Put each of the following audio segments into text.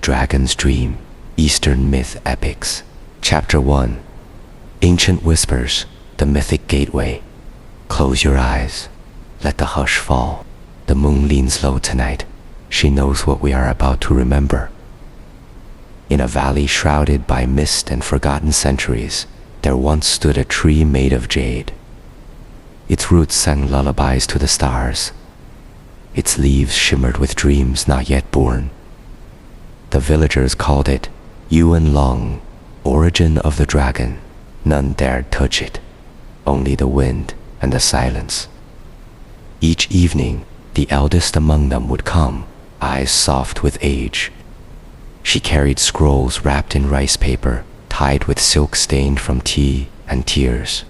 Dragon's Dream, Eastern Myth Epics. Chapter 1. Ancient Whispers, the Mythic Gateway. Close your eyes. Let the hush fall. The moon leans low tonight. She knows what we are about to remember. In a valley shrouded by mist and forgotten centuries, there once stood a tree made of jade. Its roots sang lullabies to the stars. Its leaves shimmered with dreams not yet born. The villagers called it Yuan, origin of the dragon. None dared touch it, only the wind and the silence. Each evening, the eldest among them would come, eyes soft with age. She carried scrolls wrapped in rice paper, tied with silk stained from tea and tears.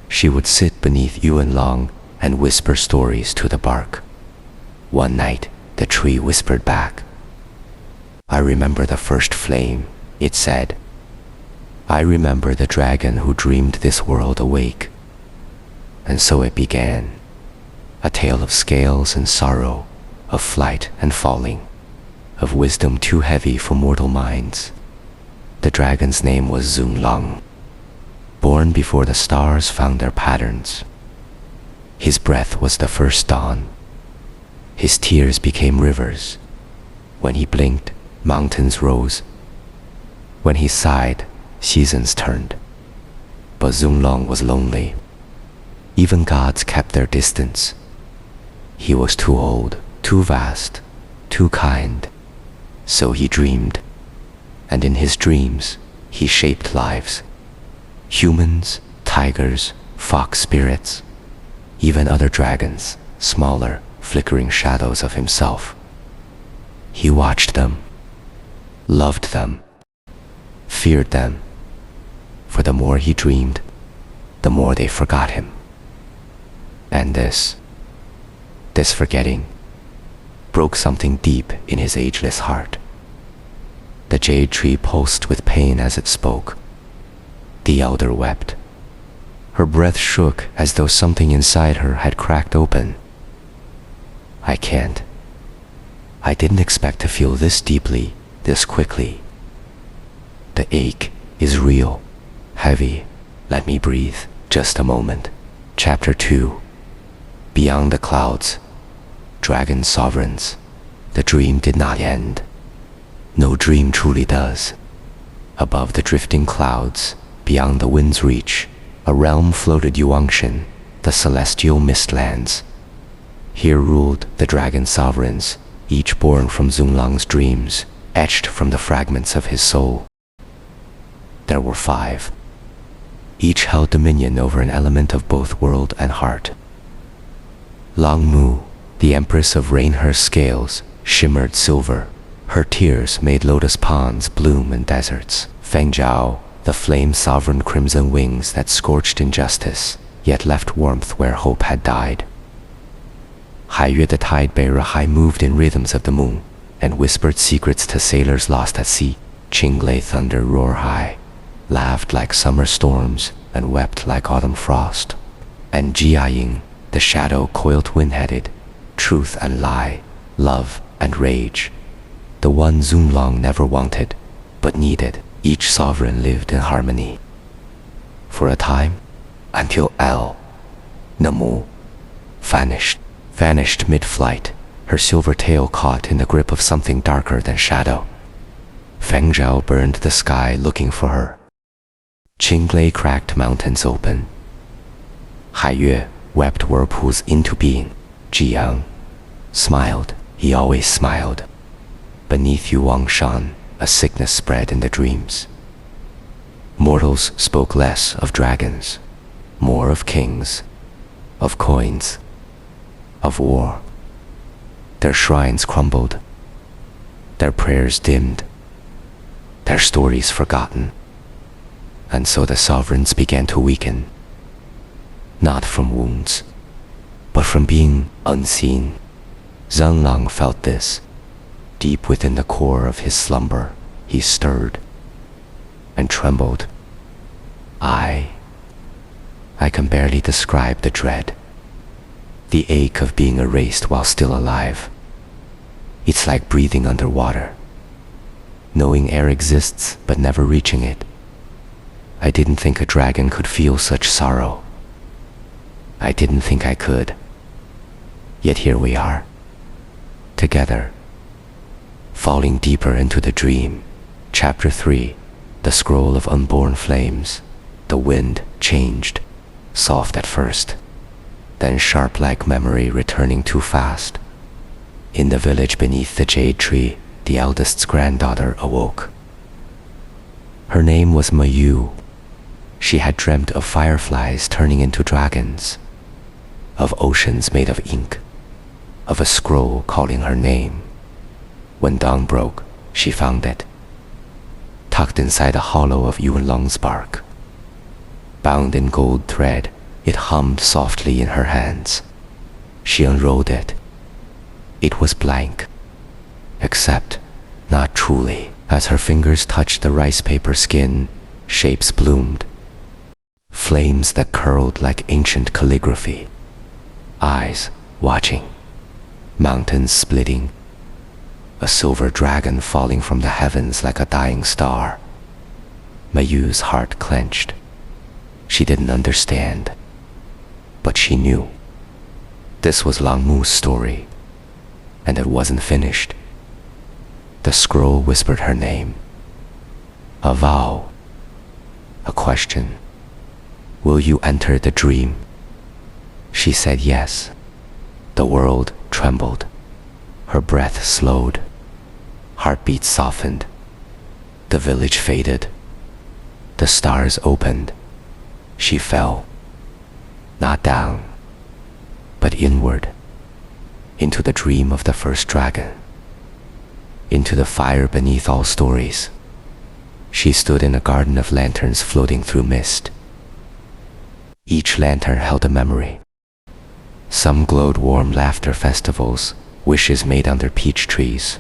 She would sit beneath Yuan and whisper stories to the bark. One night, the tree whispered back. I remember the first flame, it said. I remember the dragon who dreamed this world awake. And so it began, a tale of scales and sorrow, of flight and falling, of wisdom too heavy for mortal minds. The dragon's name was Zunlang, born before the stars found their patterns. His breath was the first dawn. His tears became rivers. When he blinked, mountains rose. When he sighed, seasons turned. But Zunlang was lonely. Even gods kept their distance. He was too old, too vast, too kind. So he dreamed. And in his dreams, he shaped lives. Humans, tigers, fox spirits, even other dragons, smaller, flickering shadows of himself. He watched them, loved them, feared them, for the more he dreamed, the more they forgot him. And this forgetting, broke something deep in his ageless heart. The jade tree pulsed with pain as it spoke. The elder wept. Her breath shook as though something inside her had cracked open. I can't. I didn't expect to feel this deeply, this quickly. The ache is real, heavy. Let me breathe, just a moment. Chapter 2. Beyond the clouds, dragon sovereigns. The dream did not end. No dream truly does. Above the drifting clouds, beyond the wind's reach, a realm floated Yuangshan, the celestial mistlands. Here ruled the dragon sovereigns, each born from Zunlang's dreams, etched from the fragments of his soul. There were 5. Each held dominion over an element of both world and heart. Langmu, the empress of rain-her scales, shimmered silver. Her tears made lotus ponds bloom in deserts. Fengzhao, the flame-sovereign crimson wings that scorched injustice, yet left warmth where hope had died. Haiyue, the tide-bearer, high moved in rhythms of the moon, and whispered secrets to sailors lost at sea. Qinglei thunder roar high, laughed like summer storms, and wept like autumn frost. And Jiaying, the shadow coiled wind-headed, truth and lie, love and rage. The one Zunlang never wanted, but needed. Each sovereign lived in harmony. For a time, until Namu, vanished mid-flight, her silver tail caught in the grip of something darker than shadow. Fengzhao burned the sky looking for her. Qinglei cracked mountains open. Haiyue wept whirlpools into being. Jiyang smiled, he always smiled. Beneath Yuangshan, a sickness spread in the dreams. Mortals spoke less of dragons, more of kings, of coins, of war. Their shrines crumbled, their prayers dimmed, their stories forgotten. And so the sovereigns began to weaken, not from wounds, but from being unseen. Zunlang felt this. Deep within the core of his slumber, he stirred and trembled. I can barely describe the dread, the ache of being erased while still alive. It's like breathing underwater. knowing air exists but never reaching it. I didn't think a dragon could feel such sorrow. I didn't think I could. Yet here we are, together, falling deeper into the dream. Chapter 3, The Scroll of Unborn Flames. The wind changed, soft at first, then sharp like memory returning too fast. In the village beneath the jade tree, the eldest's granddaughter awoke. Her name was Mayu. She had dreamt of fireflies turning into dragons, of oceans made of ink, of a scroll calling her name. When dawn broke, she found it, tucked inside a hollow of yulong's bark. Bound in gold thread, it hummed softly in her hands. She unrolled it. It was blank, except not truly. As her fingers touched the rice paper skin, shapes bloomed, flames that curled like ancient calligraphy, eyes watching, mountains splitting, a silver dragon falling from the heavens like a dying star. Mayu's heart clenched. She didn't understand, but she knew. This was Langmu's story, and it wasn't finished. The scroll whispered her name, a vow, a question. Will you enter the dream? She said yes. The world trembled. Her breath slowed. Heartbeats softened. The village faded. The stars opened. She fell, not down, but inward, into the dream of the first dragon, into the fire beneath all stories. She stood in a garden of lanterns floating through mist. Each lantern held a memory. Some glowed warm laughter festivals, wishes made under peach trees.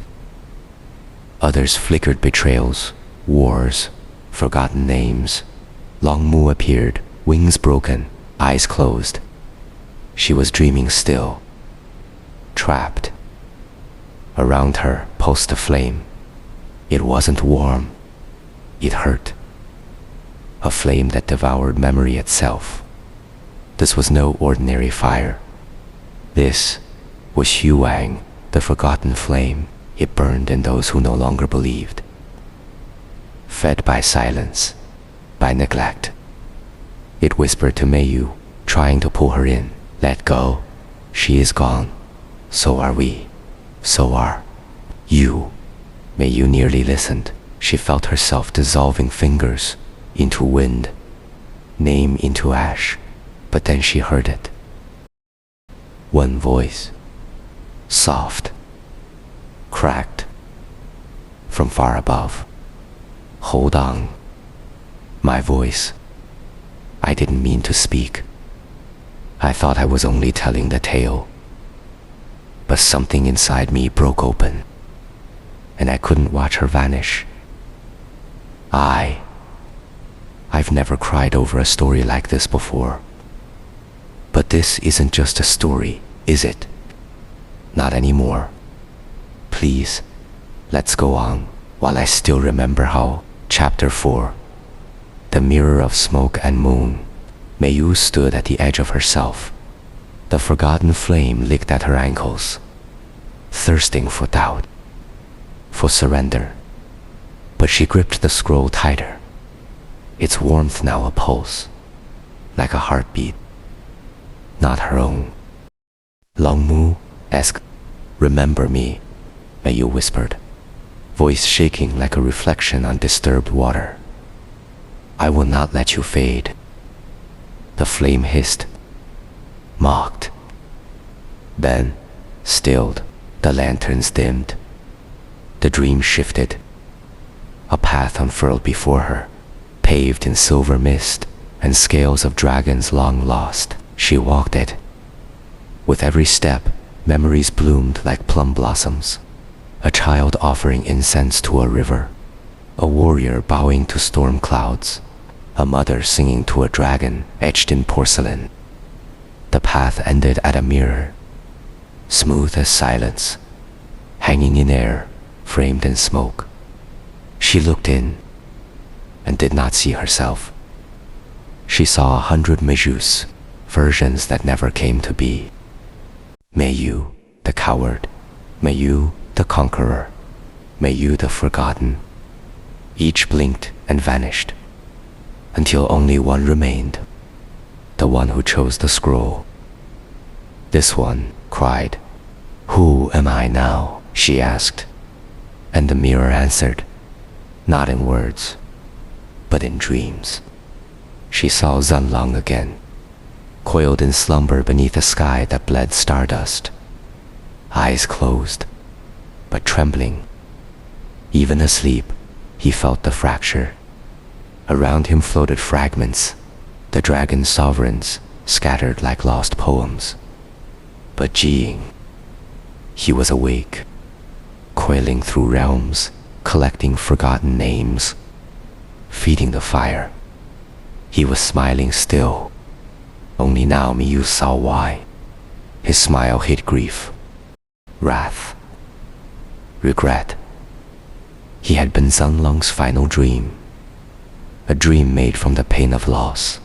Others flickered betrayals, wars, forgotten names. Langmu appeared, wings broken, eyes closed. She was dreaming still, trapped. Around her pulsed a flame. It wasn't warm, it hurt. A flame that devoured memory itself. This was no ordinary fire. This was Huang, the forgotten flame. It burned in those who no longer believed. Fed by silence, by neglect. It whispered to Mayu, trying to pull her in. Let go. She is gone. So are we. So are you. Mayu nearly listened. She felt herself dissolving fingers into wind, name into ash. But then she heard it. One voice, soft, cracked, from far above. Hold on. My voice. I didn't mean to speak. I thought I was only telling the tale. But something inside me broke open, and I couldn't watch her vanish. I've never cried over a story like this before. But this isn't just a story, is it? Not anymore. Please, let's go on, while I still remember how. Chapter 4, The Mirror of Smoke and Moon. Mayu stood at the edge of herself. The forgotten flame licked at her ankles, thirsting for doubt, for surrender. But she gripped the scroll tighter, its warmth now a pulse, like a heartbeat, not her own. Langmu asked, remember me, Mayu whispered, voice shaking like a reflection on disturbed water. I will not let you fade. The flame hissed, mocked, then stilled. The lanterns dimmed. The dream shifted. A path unfurled before her, paved in silver mist and scales of dragons long lost. She walked it. With every step, memories bloomed like plum blossoms. A child offering incense to a river, a warrior bowing to storm clouds, a mother singing to a dragon etched in porcelain. The path ended at a mirror, smooth as silence, hanging in air, framed in smoke. She looked in and did not see herself. She saw 100 Mejus, versions that never came to be. Meyu, the coward. Meyu, the conqueror. Meyu, the forgotten. Each blinked and vanished, until only one remained, the one who chose the scroll. This one cried, "Who am I now?" she asked, and the mirror answered, not in words, but in dreams. She saw Zunlong again, coiled in slumber beneath a sky that bled stardust, eyes closed, but trembling. Even asleep, he felt the fracture. Around him floated fragments, the dragon sovereigns, scattered like lost poems. But Jiying, he was awake, coiling through realms, collecting forgotten names, feeding the fire. He was smiling still. Only now Miyu saw why. His smile hid grief, wrath, regret. He had been Zunlong's final dream, a dream made from the pain of loss,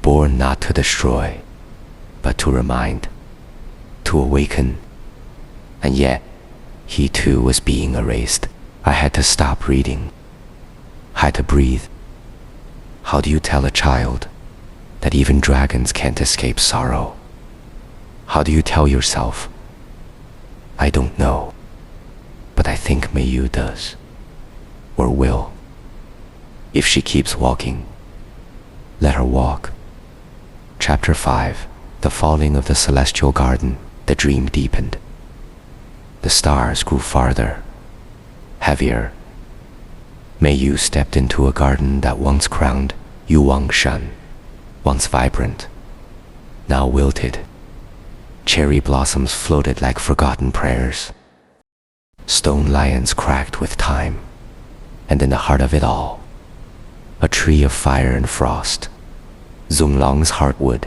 born not to destroy, but to remind, to awaken. And yet, he too was being erased. I had to stop reading, had to breathe. How do you tell a child that even dragons can't escape sorrow? How do you tell yourself? I don't know, but I think Meyu does, or will. If she keeps walking, let her walk. Chapter 5. The falling of the celestial garden. The dream deepened. The stars grew farther, heavier. Meyu stepped into a garden that once crowned Yuwangshan, once vibrant, now wilted. Cherry blossoms floated like forgotten prayers. Stone lions cracked with time, and in the heart of it all, a tree of fire and frost, Zunlong's heartwood.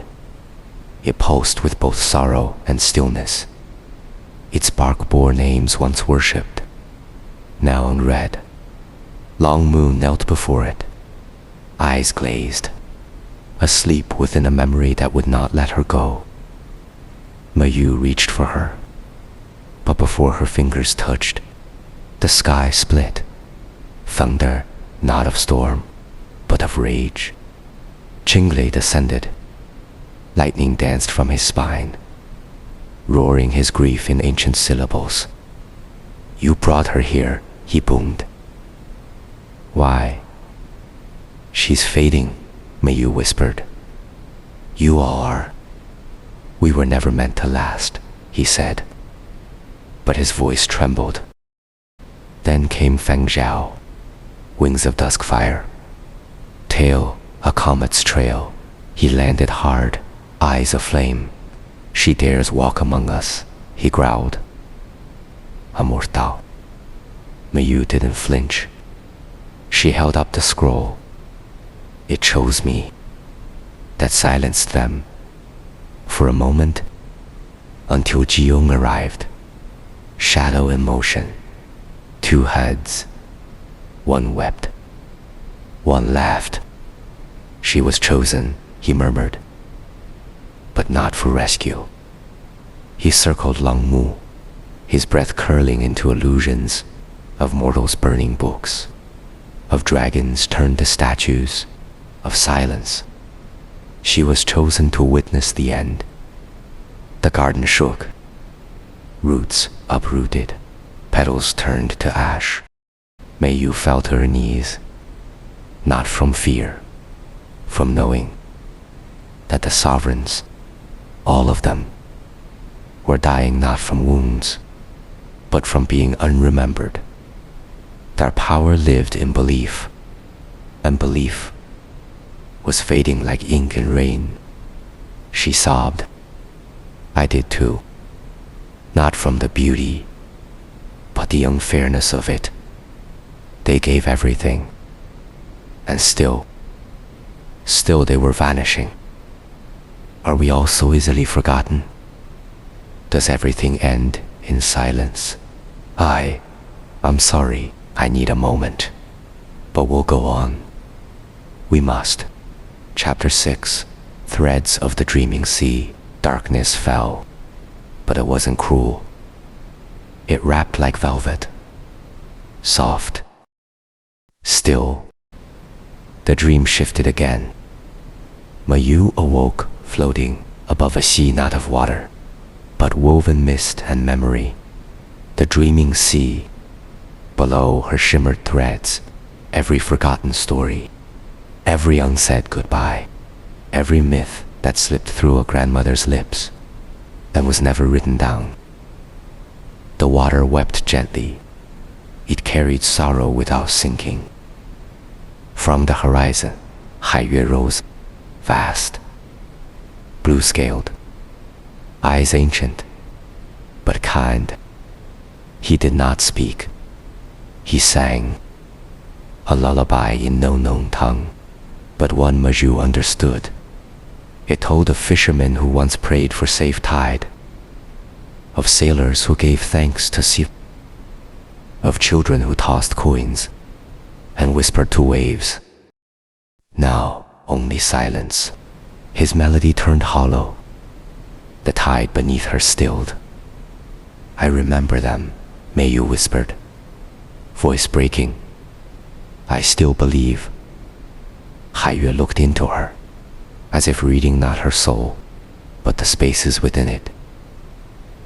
It pulsed with both sorrow and stillness. Its bark bore names once worshipped, now unread. Long Moon knelt before it, eyes glazed, asleep within a memory that would not let her go. Meyu reached for her, but before her fingers touched, the sky split. Thunder, not of storm, but of rage. Qinglei descended. Lightning danced from his spine, roaring his grief in ancient syllables. You brought her here, he boomed. Why? She's fading, Meyu whispered. You all are. We were never meant to last, he said. But his voice trembled. Then came Feng Zhao, wings of dusk fire, tail a comet's trail. He landed hard, eyes aflame. She dares walk among us, he growled. Amortal. Meyu didn't flinch. She held up the scroll. It chose me. That silenced them. For a moment, until Jiyong arrived. Shadow in motion. Two heads. One wept. One laughed. She was chosen, he murmured. But not for rescue. He circled Long Mu, his breath curling into illusions of mortals burning books, of dragons turned to statues, of silence. She was chosen to witness the end. The garden shook. Roots uprooted, petals turned to ash. Meyu fell to her knees, not from fear, from knowing that the sovereigns, all of them, were dying not from wounds, but from being unremembered. Their power lived in belief, and belief was fading like ink in rain. She sobbed. I did too. Not from the beauty, but the unfairness of it. They gave everything, and still they were vanishing. Are we all so easily forgotten? Does everything end in silence? I'm sorry, I need a moment. But we'll go on. We must. Chapter 6. Threads of the Dreaming Sea. Darkness fell, but it wasn't cruel. It wrapped like velvet. Soft. Still. The dream shifted again. Mayu awoke, floating above a sea not of water, but woven mist and memory. The dreaming sea. Below her shimmered threads, every forgotten story, every unsaid goodbye, every myth that slipped through a grandmother's lips and was never written down. The water wept gently. It carried sorrow without sinking. From the horizon, 海月 rose, vast, blue-scaled, eyes ancient, but kind. He did not speak. He sang a lullaby in no known tongue, but one Maju understood. It told of fishermen who once prayed for safe tide, of sailors who gave thanks to sea, of children who tossed coins and whispered to waves. Now only silence. His melody turned hollow. The tide beneath her stilled. I remember them, Mayu whispered, voice breaking. I still believe. 海月 looked into her, as if reading not her soul, but the spaces within it.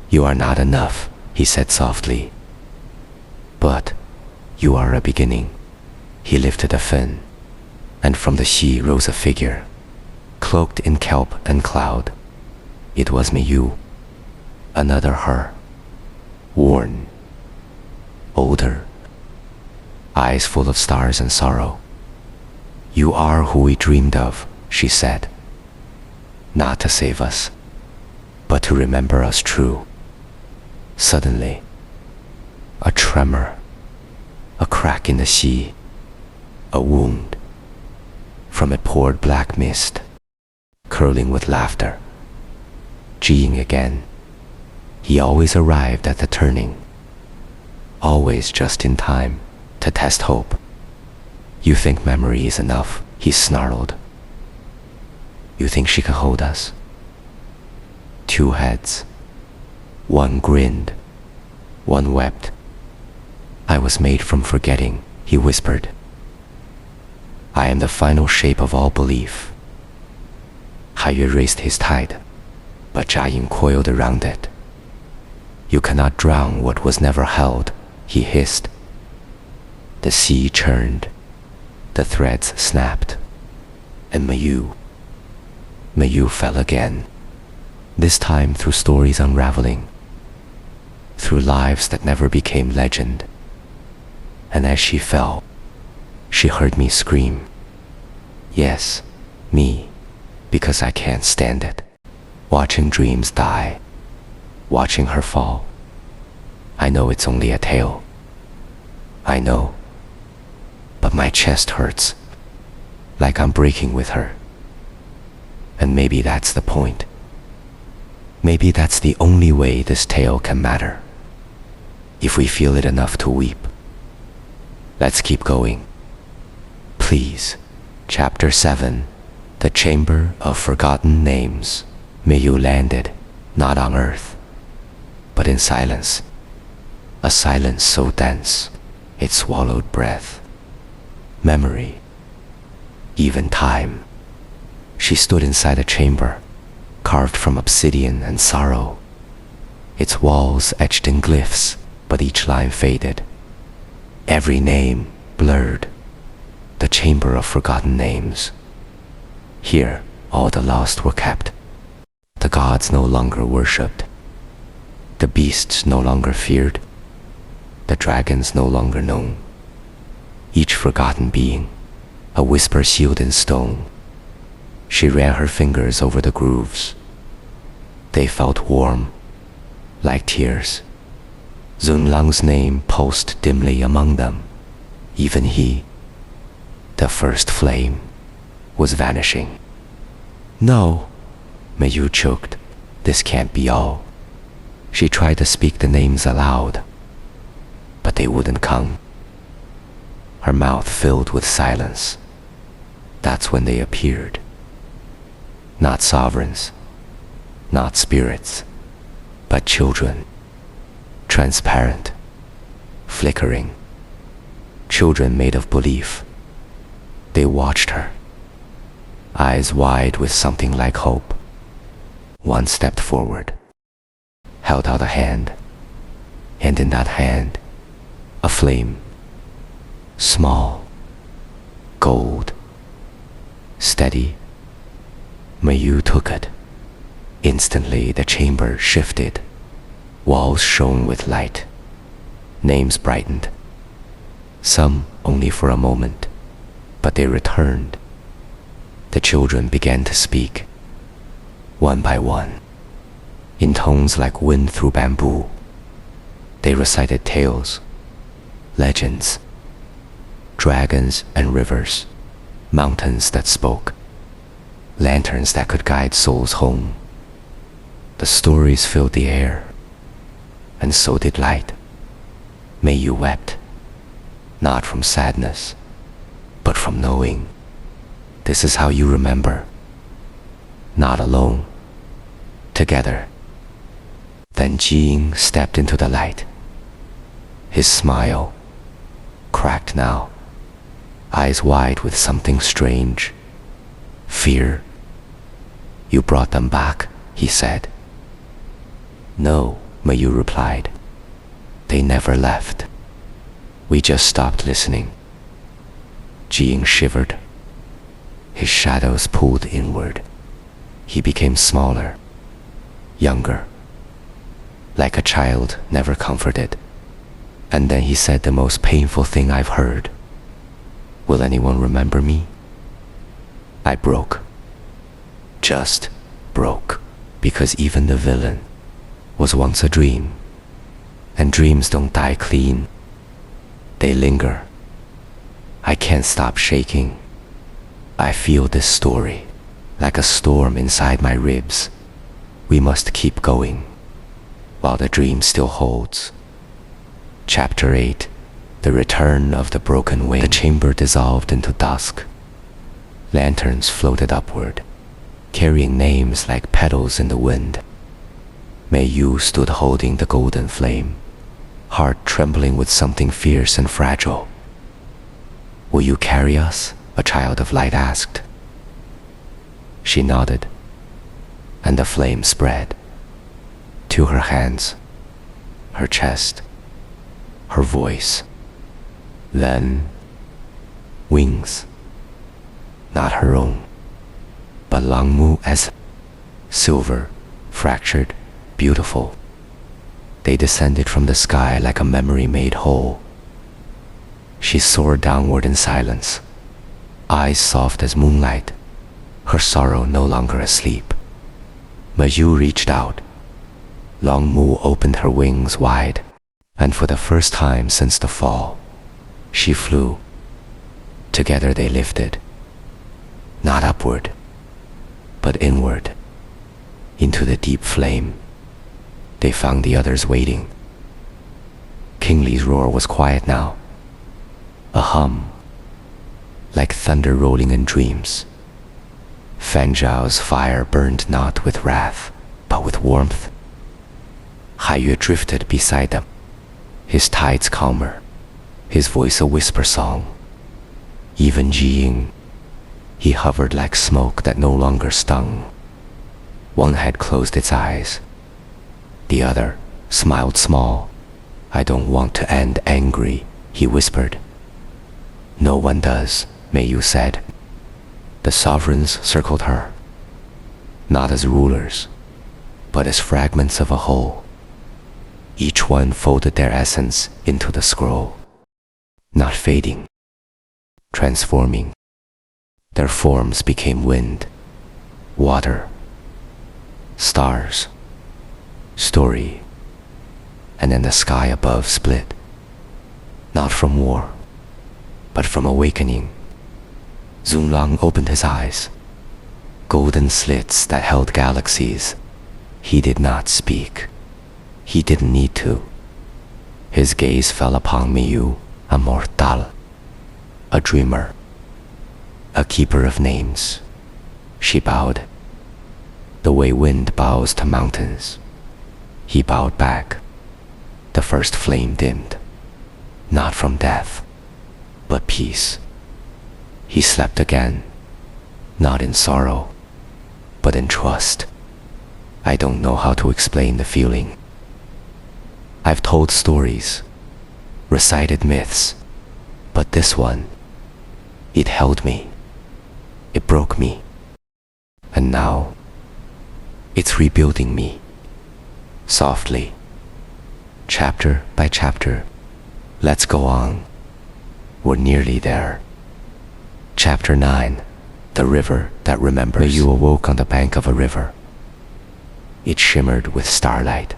You are not enough, he said softly. But you are a beginning. He lifted a fin, and from the sea rose a figure, cloaked in kelp and cloud. It was Mayu, another her, worn, older, eyes full of stars and sorrow. You are who we dreamed of, she said, not to save us, but to remember us true. Suddenly, a tremor, a crack in the sea, a wound. From it poured black mist, curling with laughter. Geeing again. He always arrived at the turning, always just in time to test hope. You think memory is enough, he snarled. You think she can hold us? Two heads. One grinned, one wept. I was made from forgetting, he whispered. I am the final shape of all belief. 海月 raised his tide, but Jia Ying coiled around it. You cannot drown what was never held, he hissed. The sea churned, the threads snapped, and Mayu fell again, this time through stories unraveling, through lives that never became legend. And as she fell, she heard me scream. Yes, me, because I can't stand it. Watching dreams die, watching her fall. I know it's only a tale. I know. But my chest hurts, like I'm breaking with her. And maybe that's the point. Maybe that's the only way this tale can matter. If we feel it enough to weep. Let's keep going. Please. Chapter 7. The Chamber of Forgotten Names. Mayu landed, not on earth, but in silence. A silence so dense, it swallowed breath, memory, even time. She stood inside a chamber, carved from obsidian and sorrow. Its walls etched in glyphs, but each line faded. Every name blurred. The chamber of forgotten names. Here, all the lost were kept. The gods no longer worshipped. The beasts no longer feared. The dragons no longer known. Each forgotten being, a whisper sealed in stone. She ran her fingers over the grooves. They felt warm, like tears. Zunlang's name pulsed dimly among them. Even he, the first flame, was vanishing. No, Mayu choked. This can't be all. She tried to speak the names aloud, but they wouldn't come. her mouth filled with silence. That's when they appeared. Not sovereigns, not spirits, but children. Transparent, flickering. Children made of belief. They watched her, eyes wide with something like hope. One stepped forward, held out a hand, and in that hand, a flame. Small, gold, steady. Mayu took it. Instantly the chamber shifted. Walls shone with light. Names brightened. Some only for a moment, but they returned. The children began to speak, one by one, in tones like wind through bamboo. They recited tales, legends, dragons and rivers, mountains that spoke, lanterns that could guide souls home. The stories filled the air, and so did light. Mayu wept, not from sadness, but from knowing. This is how you remember. Not alone, together. Then Jiying stepped into the light. His smile, cracked now, eyes wide with something strange. Fear. You brought them back, he said. No, Mayu replied. They never left. We just stopped listening. Jiying shivered. His shadows pulled inward. He became smaller, younger, like a child never comforted. And then he said the most painful thing I've heard. Will anyone remember me? I broke. Just broke. Because even the villain was once a dream. And dreams don't die clean. They linger. I can't stop shaking. I feel this story like a storm inside my ribs. We must keep going while the dream still holds. Chapter 8. The Return of the Broken Wing. The chamber dissolved into dusk. Lanterns floated upward, carrying names like petals in the wind. Mayu stood holding the golden flame, heart trembling with something fierce and fragile. Will you carry us? A child of light asked. She nodded, and the flame spread to her hands, her chest, her voice. Then, wings, not her own, but Langmu as silver, fractured, beautiful. They descended from the sky like a memory made whole. She soared downward in silence, eyes soft as moonlight, her sorrow no longer asleep. Mayu reached out. Langmu opened her wings wide, and for the first time since the fall, she flew. Together they lifted, not upward, but inward, into the deep flame. They found the others waiting. King Li's roar was quiet now, a hum, like thunder rolling in dreams. Fan Zhao's fire burned not with wrath, but with warmth. Haiyue drifted beside them, his tides calmer, his voice a whisper song. Even Jiying, he hovered like smoke that no longer stung. One had closed its eyes. The other smiled small. I don't want to end angry, he whispered. No one does, Mayu said. The sovereigns circled her, not as rulers, but as fragments of a whole. Each one folded their essence into the scroll, not fading, transforming. Their forms became wind, water, stars, story, and then the sky above split, not from war, but from awakening. Zunlang opened his eyes, golden slits that held galaxies. He did not speak. He didn't need to. His gaze fell upon Mayu, immortal, a dreamer, a keeper of names. She bowed. The way wind bows to mountains. He bowed back. The first flame dimmed, not from death, but peace. He slept again, not in sorrow, but in trust. I don't know how to explain the feeling. I've told stories, recited myths, but this one, it held me. It broke me. And now, it's rebuilding me. Softly, chapter by chapter. Let's go on. We're nearly there. Chapter 9. The river that remembers. You awoke on the bank of a river. It shimmered with starlight,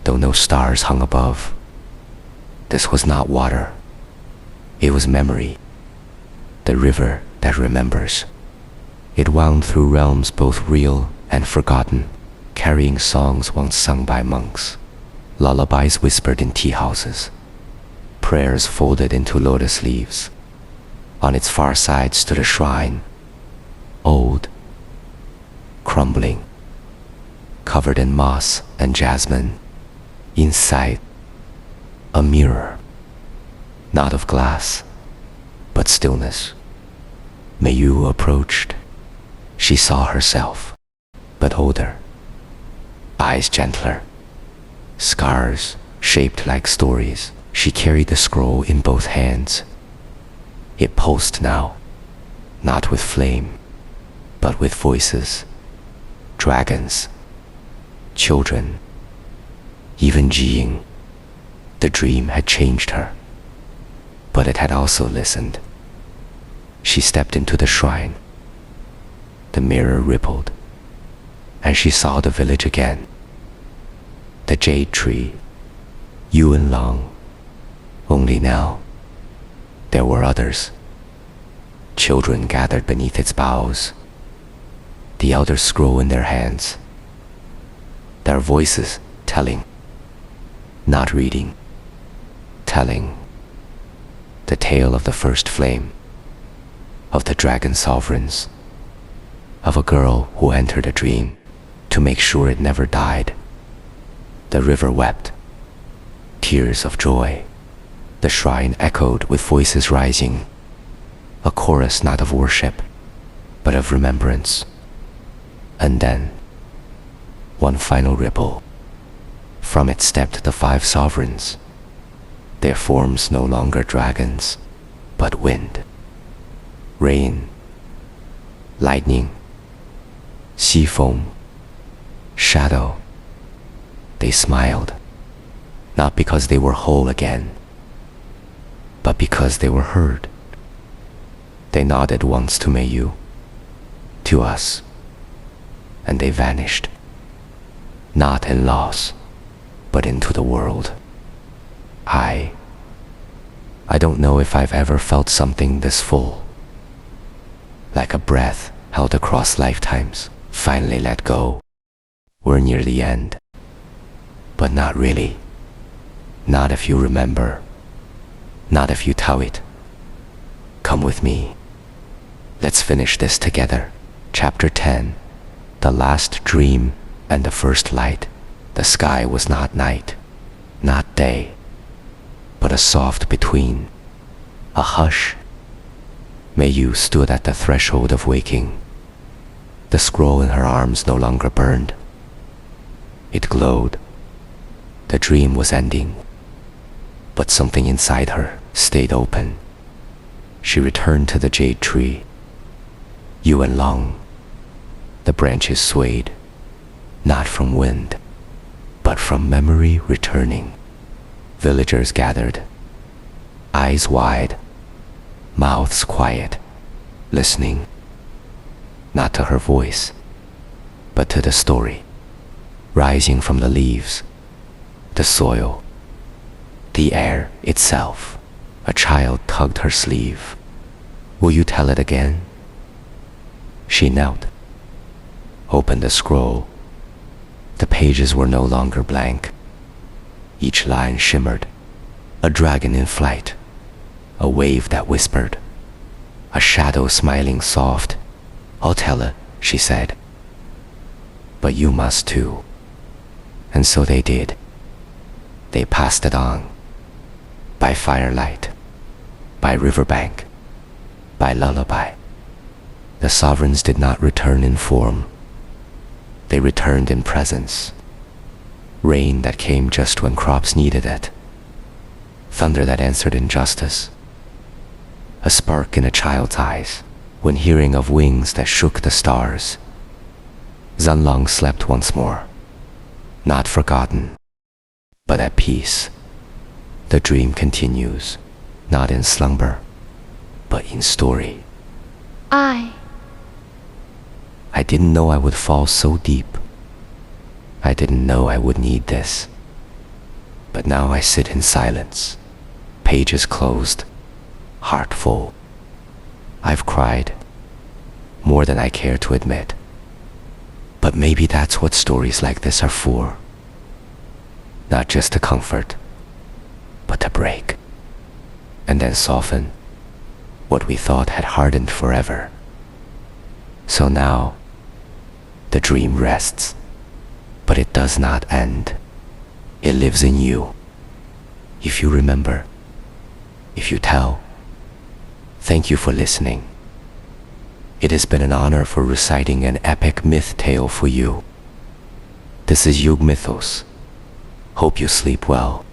though no stars hung above. This was not water. It was memory. The river that remembers. It wound through realms both real and forgotten, carrying songs once sung by monks, lullabies whispered in tea houses, prayers folded into lotus leaves. On its far side stood a shrine, old, crumbling, covered in moss and jasmine. Inside, a mirror, not of glass, but stillness. Mayu approached. She saw herself, but older, eyes gentler, scars shaped like stories. She carried the scroll in both hands. It pulsed now, not with flame, but with voices, dragons, children, even Jiying. The dream had changed her, but it had also listened. She stepped into the shrine. The mirror rippled, and she saw the village again. The jade tree, Yuan Long. Only now, there were others. Children gathered beneath its boughs, the elders scroll in their hands. Their voices telling, not reading, telling the tale of the first flame, of the dragon sovereigns, of a girl who entered a dream to make sure it never died. The river wept, tears of joy. The shrine echoed with voices rising, a chorus not of worship, but of remembrance. And then, one final ripple. From it stepped the 5 sovereigns, their forms no longer dragons, but wind, rain, lightning, sea foam, shadow. They smiled, not because they were whole again, but because they were heard. They nodded once to Mayu, to us, and they vanished, not in loss, but into the world. I don't know if I've ever felt something this full, like a breath held across lifetimes, finally let go. We're near the end, but not really. Not if you remember, not if you tell it. Come with me. Let's finish this together. Chapter 10. The last dream and the first light. The sky was not night, not day, but a soft between, a hush. Mayu stood at the threshold of waking. The scroll in her arms no longer burned. It glowed. The dream was ending, but something inside her stayed open. She returned to the jade tree. Yuan Long. The branches swayed, not from wind, but from memory returning. Villagers gathered, eyes wide, mouths quiet, listening, not to her voice, but to the story, rising from the leaves, the soil, the air itself. A child tugged her sleeve. Will you tell it again? She knelt, opened the scroll. The pages were no longer blank. Each line shimmered, a dragon in flight, a wave that whispered, a shadow smiling soft. "I'll tell her," she said. "But you must too." And so they did. They passed it on. By firelight, by riverbank, by lullaby. The sovereigns did not return in form. They returned in presence. Rain that came just when crops needed it. Thunder that answered in justice. A spark in a child's eyes when hearing of wings that shook the stars. Zunlong slept once more, not forgotten, but at peace. The dream continues, not in slumber, but in story. I didn't know I would fall so deep. I didn't know I would need this. But now I sit in silence, pages closed, heart full. I've cried, more than I care to admit. But maybe that's what stories like this are for. Not just to comfort, but to break, and then soften what we thought had hardened forever. So now, the dream rests, but it does not end. It lives in you. If you remember, if you tell. Thank you for listening. It has been an honor for reciting an epic myth tale for you. This is YugMythos. Hope you sleep well.